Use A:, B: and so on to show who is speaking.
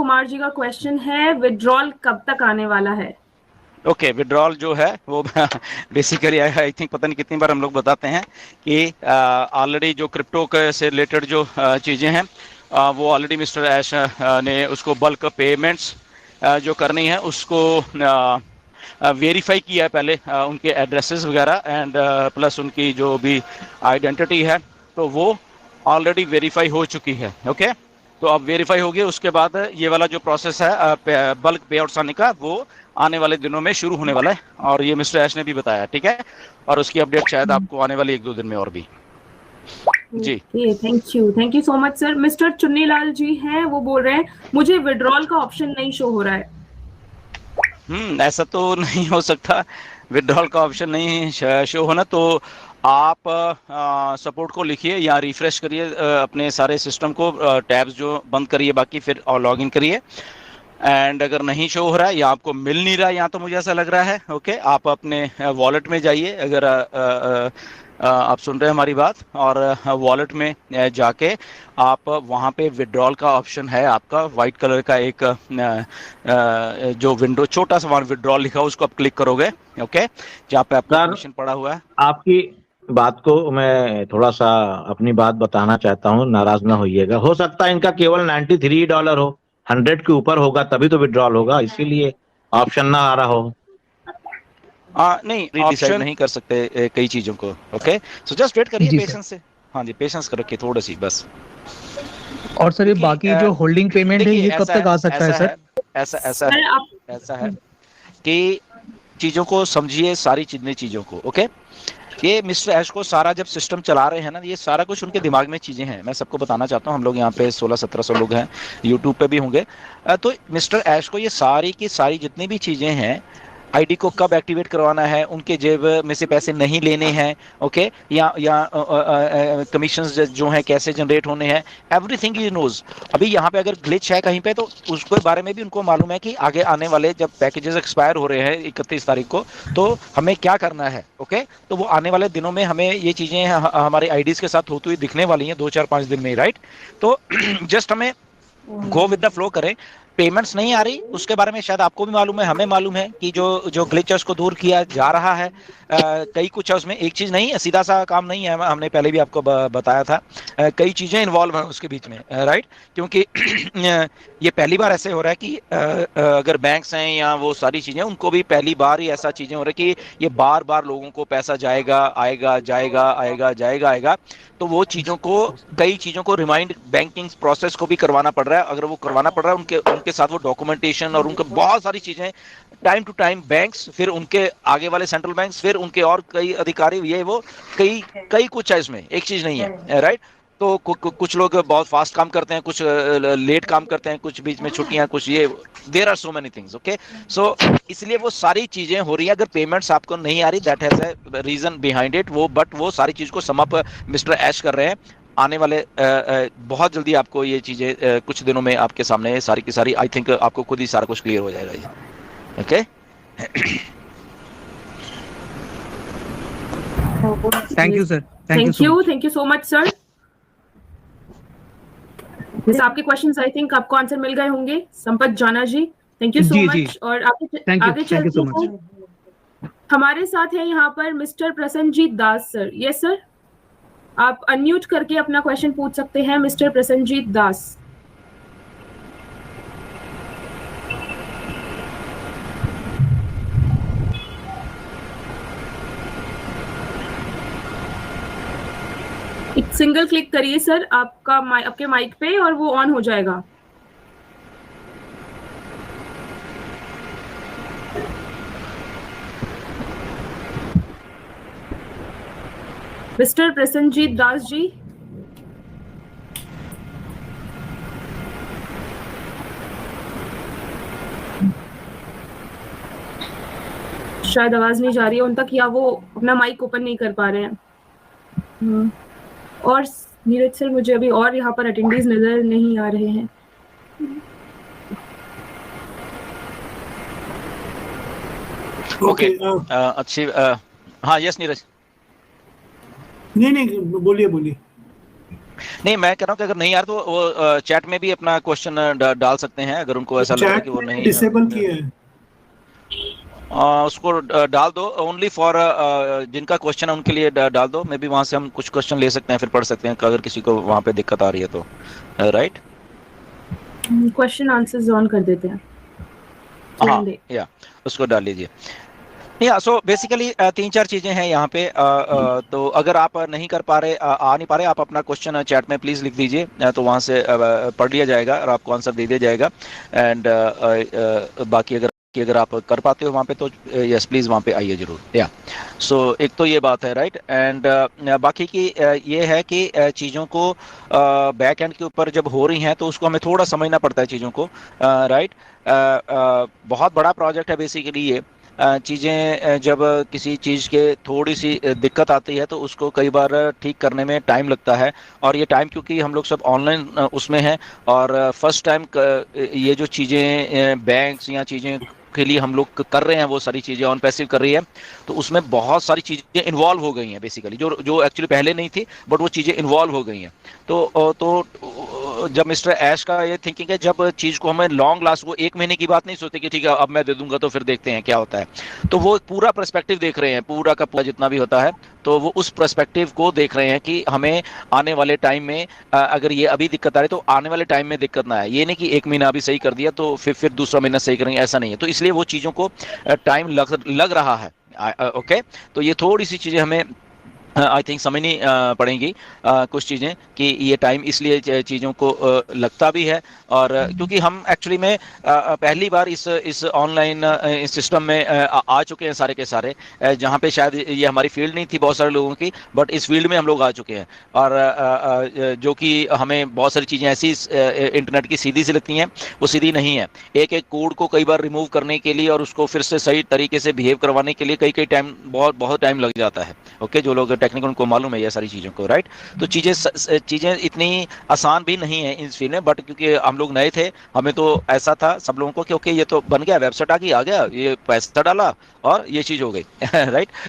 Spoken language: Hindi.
A: कुमार जी का क्वेश्चन है, विड्रॉल कब तक आने वाला है?
B: ओके, विड्रॉल जो है वो बेसिकली आई थिंक पता नहीं कितनी बार हम लोग बताते हैं कि ऑलरेडी जो क्रिप्टो से रिलेटेड जो चीज़ें हैं वो ऑलरेडी मिस्टर ऐश ने उसको बल्क पेमेंट्स जो करनी है उसको वेरीफाई किया है पहले, उनके एड्रेसेस वगैरह एंड प्लस उनकी जो भी आइडेंटिटी है तो वो ऑलरेडी वेरीफाई हो चुकी है। ओके, तो अब वेरीफाई होगी, उसके बाद ये वाला जो प्रोसेस है बल्क पे आउट्स आने का वो आने वाले दिनों में शुरू होने वाला है, और ये मिस्टर ऐश ने भी बताया। ठीक है, और उसकी अपडेट शायद आपको आने वाली 1-2 दिन में और भी। जी
A: thank you so much sir. Mister Chunnilal ji हैं, वो बोल रहे हैं मुझे विड्रॉल का ऑप्शन नहीं शो हो रहा है।
B: ऐसा तो नहीं हो सकता, विड्रॉल का ऑप्शन नहीं शो होना। तो आप सपोर्ट को लिखिए या रिफ्रेश करिए अपने सारे सिस्टम को, टैब्स जो बंद करिए बाकी, फिर और लॉग इन करिए। एंड अगर नहीं शो हो रहा है या आपको मिल नहीं रहा है, यहाँ तो मुझे ऐसा लग रहा है, ओके, आप अपने वॉलेट में जाइए, अगर आप सुन रहे हैं हमारी बात, और वॉलेट में जाके आप वहाँ पे विड्रॉल का ऑप्शन है आपका, वाइट कलर का एक जो विंडो छोटा सा वहाँ विड्रॉल लिखा है उसको आप क्लिक करोगे, ओके, जहाँ पे आपका कमीशन पड़ा हुआ है।
C: आपकी बात को मैं थोड़ा सा अपनी बात बताना चाहता हूँ, नाराज ना होइएगा। हो सकता है इनका केवल $93 हो, 100 के ऊपर होगा तभी तो विड्रॉल होगा, इसीलिए ऑप्शन ना आ रहा हो।
B: नहीं, डिसाइड नहीं कर सकते कई चीजों को। ओके, सो जस्ट वेट करिए पेशेंस से। हाँ जी, पेशेंस कर रखिए थोड़ी सी बस।
D: और सर ये बाकी जो होल्डिंग पेमेंट है ये कब तक आ सकता है सर?
B: ऐसा है कि चीजों को समझिए, सारी चीजों को। ओके, ये मिस्टर ऐश को सारा जब सिस्टम चला रहे हैं ना, ये सारा कुछ उनके दिमाग में चीजें हैं। मैं सबको बताना चाहता हूँ, हम लोग यहाँ पे 1600-1700 लोग हैं, यूट्यूब पे भी होंगे। तो मिस्टर ऐश को ये सारी की सारी जितनी भी चीजें हैं, आईडी को कब एक्टिवेट करवाना है, उनके जेब में से पैसे नहीं लेने हैं, ओके, या कमीशंस जो हैं कैसे जनरेट होने हैं, एवरीथिंग ही नोज। अभी यहाँ पे अगर ग्लिच है कहीं पे तो उसके बारे में भी उनको मालूम है कि आगे आने वाले जब पैकेजेस एक्सपायर हो रहे हैं 31 तारीख को, तो हमें क्या करना है। ओके, तो वो आने वाले दिनों में हमें ये चीजें हमारे आईडीज के साथ होती हुई दिखने वाली हैं 2-4-5 दिन में, राइट। तो जस्ट हमें गो विद द फ्लो करें। पेमेंट्स नहीं आ रही उसके बारे में शायद आपको भी मालूम है, हमें मालूम है कि जो ग्लिच है उसको दूर किया जा रहा है। कई कुछ है उसमें, एक चीज नहीं है, सीधा सा काम नहीं है, हमने पहले भी आपको बताया था। कई चीजें इन्वॉल्व हैं उसके बीच में, राइट, क्योंकि ये पहली बार ऐसे हो रहा है कि अगर बैंक्स हैं या वो सारी चीजें, उनको भी पहली बार ही ऐसा चीजें हो रही है कि ये बार बार लोगों को पैसा जाएगा आएगा जाएगा आएगा जाएगा आएगा। तो वो चीजों को, कई चीजों को रिमाइंड बैंकिंग प्रोसेस को भी करवाना पड़ रहा है। अगर वो करवाना पड़ रहा है उनके साथ वो डॉक्यूमेंटेशन और उनके बहुत सारी चीजें टाइम टू टाइम, बैंक्स, फिर उनके आगे वाले सेंट्रल बैंक्स, फिर उनके और कई अधिकारी, ये वो कई कुछ है इसमें, एक चीज नहीं है, राइट। तो कुछ लोग बहुत फास्ट काम करते हैं, कुछ लेट काम करते हैं, कुछ बीच में छुट्टियां, कुछ ये, there are so many things. Okay, so इसलिए वो सारी चीजें हो रही है। अगर पेमेंट्स आपको नहीं आ रही, that has a reason behind it, but वो सारी चीज को सम अप मिस्टर ऐश कर रहे हैं। आने वाले बहुत जल्दी आपको ये चीजें कुछ दिनों में आपके सामने सारी की सारी, आई थिंक आपको खुद ही सारा कुछ क्लियर हो जाएगा ये। Okay,
D: thank you sir,
A: thank you so much sir. आपके क्वेश्चंस आई थिंक आपको आंसर मिल गए होंगे। संपत जाना जी, थैंक यू सो मच। और आगे चलते हैं, हमारे साथ है यहाँ पर मिस्टर प्रसन्नजीत दास सर। यस सर, आप अनम्यूट करके अपना क्वेश्चन पूछ सकते हैं मिस्टर प्रसन्नजीत दास। एक सिंगल क्लिक करिए सर आपके माइक पे और वो ऑन हो जाएगा। मिस्टर प्रसन्नजीत दास जी, शायद आवाज नहीं जा रही है उन तक, या वो अपना माइक ओपन नहीं कर पा रहे हैं। और नीरज सर, मुझे अभी और यहाँ पर अटेंडीज नजर नहीं आ रहे हैं।
B: ओके, अच्छी, हाँ, यस नीरज।
E: नहीं, बोलिए।
B: नहीं, मैं कह रहा हूँ कि अगर नहीं यार तो वो चैट में भी अपना क्वेश्चन डाल सकते हैं, अगर उनको ऐसा लगता है कि वो नहीं
E: डिसेबल किया है।
B: उसको डाल दो, ओनली फॉर जिनका क्वेश्चन है उनके लिए डाल दो। मे बी वहां से हम कुछ क्वेश्चन ले सकते हैं, फिर पढ़ सकते हैं अगर किसी को वहां पे दिक्कत आ रही है तो, राइट।
A: क्वेश्चन आंसर्स ऑन कर देते हैं।
B: हाँ, या उसको डाल लीजिए। या सो बेसिकली 3-4 चीजें हैं यहाँ पे। तो अगर आप नहीं कर पा रहे, आ नहीं पा रहे, आप अपना क्वेश्चन चैट में प्लीज लिख दीजिए, तो वहां से पढ़ लिया जाएगा और आपको आंसर दे दिया जाएगा। एंड बाकी अगर आप कर पाते हो वहाँ पे तो यस प्लीज वहाँ पे आइए जरूर। या सो एक तो ये बात है, राइट। एंड बाकी की ये है कि चीज़ों को बैक एंड के ऊपर जब हो रही हैं तो उसको हमें थोड़ा समझना पड़ता है चीज़ों को, राइट। बहुत बड़ा प्रोजेक्ट है बेसिकली ये। चीज़ें जब किसी चीज़ के थोड़ी सी दिक्कत आती है तो उसको कई बार ठीक करने में टाइम लगता है। और ये टाइम क्योंकि हम लोग सब ऑनलाइन उसमें हैं और फर्स्ट टाइम ये जो चीज़ें बैंक्स या चीज़ें के लिए हम लोग कर रहे हैं, वो सारी चीज़ें ऑन पैसिव कर रही है, तो उसमें बहुत सारी चीज़ें इन्वॉल्व हो गई हैं बेसिकली, जो एक्चुअली पहले नहीं थी, बट वो चीज़ें इन्वॉल्व हो गई हैं। तो जब मिस्टर ऐश का ये थिंकिंग है, जब चीज़ को हमें लॉन्ग लास्ट, वो 1 महीने की बात नहीं सोचते कि ठीक है अब मैं दे दूंगा तो फिर देखते हैं क्या होता है, तो वो पूरा पर्सपेक्टिव देख रहे हैं, पूरा का पूरा जितना भी होता है, तो वो उस पर्सपेक्टिव को देख रहे हैं कि हमें आने वाले टाइम में अगर ये अभी दिक्कत आ रही है तो आने वाले टाइम में दिक्कत ना आए। ये नहीं कि 1 महीना अभी सही कर दिया तो फिर दूसरा महीना सही करेंगे, ऐसा नहीं है। तो इसलिए वो चीज़ों को टाइम लग रहा है। ओके, तो ये थोड़ी सी चीज़ें हमें आई थिंक समझनी पड़ेंगी, कुछ चीज़ें, कि ये टाइम इसलिए चीज़ों को लगता भी है। और क्योंकि हम एक्चुअली में पहली बार इस ऑनलाइन सिस्टम में आ चुके हैं सारे के सारे, जहाँ पे शायद ये हमारी फील्ड नहीं थी बहुत सारे लोगों की, बट इस फील्ड में हम लोग आ चुके हैं। और जो कि हमें बहुत सारी चीज़ें ऐसी इंटरनेट की सीधी सी लगती हैं, वो सीधी नहीं है। एक एक कोड को कई बार रिमूव करने के लिए और उसको फिर से सही तरीके से बिहेव करवाने के लिए कई टाइम, बहुत टाइम लग जाता है। ओके, जो लोग टेक्निकल उनको मालूम है ये सारी चीज़ों को, राइट। तो चीज़ें इतनी आसान भी नहीं है इस फील्ड में, बट क्योंकि हम लोग नए थे, हमें तो ऐसा था सब लोगों को कि ओके ये तो बन गया, वेबसाइट आ गया, ये पैसा डाला और ये चीज़ हो गई राइट।